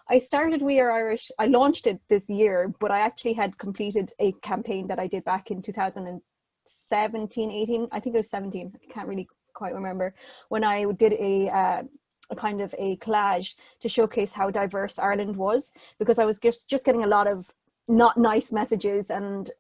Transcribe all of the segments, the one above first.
I started We Are Irish. I launched it this year, but I actually had completed a campaign that I did back in 2017, 18. I think it was 17. I can't really quite remember, when I did a kind of a collage to showcase how diverse Ireland was, because I was just getting a lot of not nice messages, and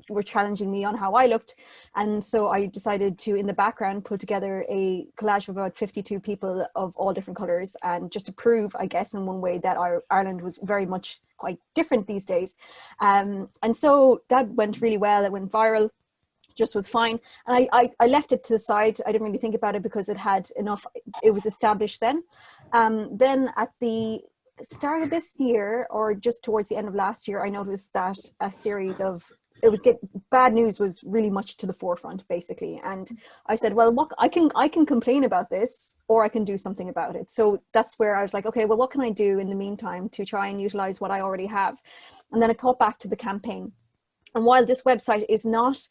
were challenging me on how I looked. And so I decided to, in the background, put together a collage of about 52 people of all different colors, and just to prove, I guess, in one way, that Ireland was very much quite different these days. And so that went really well. It went viral, just was fine. And I left it to the side. I didn't really think about it because it had enough, it was established then. Then at the start of this year, or just towards the end of last year, I noticed that a series of, bad news was really much to the forefront, basically. And I said, well, what I can complain about this, or I can do something about it. So that's where I was like, okay, well, what can I do in the meantime to try and utilize what I already have? And then I thought back to the campaign. And while this website is not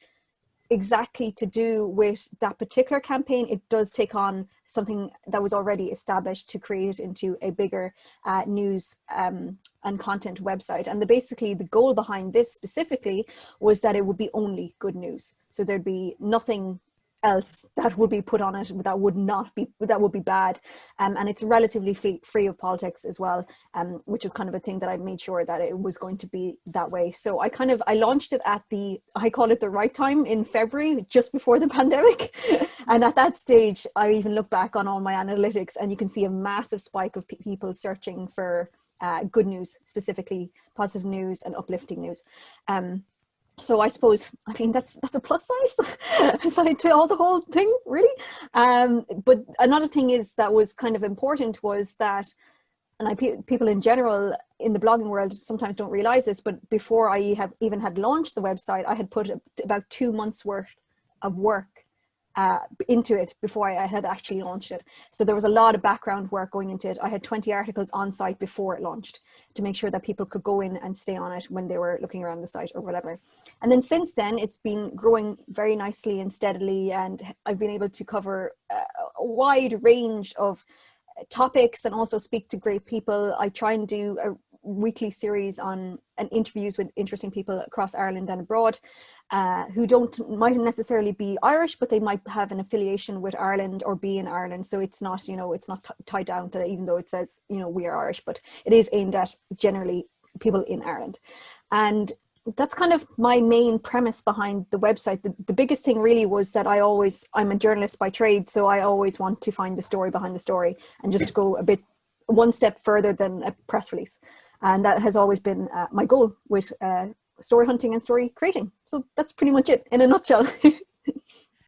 exactly to do with that particular campaign, it does take on something that was already established to create it into a bigger news and content website. And basically the goal behind this specifically was that it would be only good news. So there'd be nothing else that would be put on it that would be bad. And it's relatively free of politics as well, which is kind of a thing that I made sure that it was going to be that way. So I launched it at I call it the right time, in February, just before the pandemic. And at that stage, I even look back on all my analytics, and you can see a massive spike of people searching for good news, specifically positive news and uplifting news. So I suppose, I mean, that's a plus side to all the whole thing, really. But another thing that was kind of important was that, and people in general in the blogging world sometimes don't realize this, but before I even had launched the website, I had put about 2 months worth of work into it before I had actually launched it. So there was a lot of background work going into it. I had 20 articles on site before it launched to make sure that people could go in and stay on it when they were looking around the site or whatever. And then since then, it's been growing very nicely and steadily, and I've been able to cover a wide range of topics and also speak to great people. I try and do a weekly series on interviews with interesting people across Ireland and abroad, who mightn't necessarily be Irish, but they might have an affiliation with Ireland or be in Ireland. So it's not, it's not tied down to, even though it says, we are Irish, but it is aimed at generally people in Ireland. And that's kind of my main premise behind the website. The biggest thing really was that I'm a journalist by trade, so I always want to find the story behind the story, and just to go one step further than a press release. And that has always been my goal with story hunting and story creating. So that's pretty much it in a nutshell.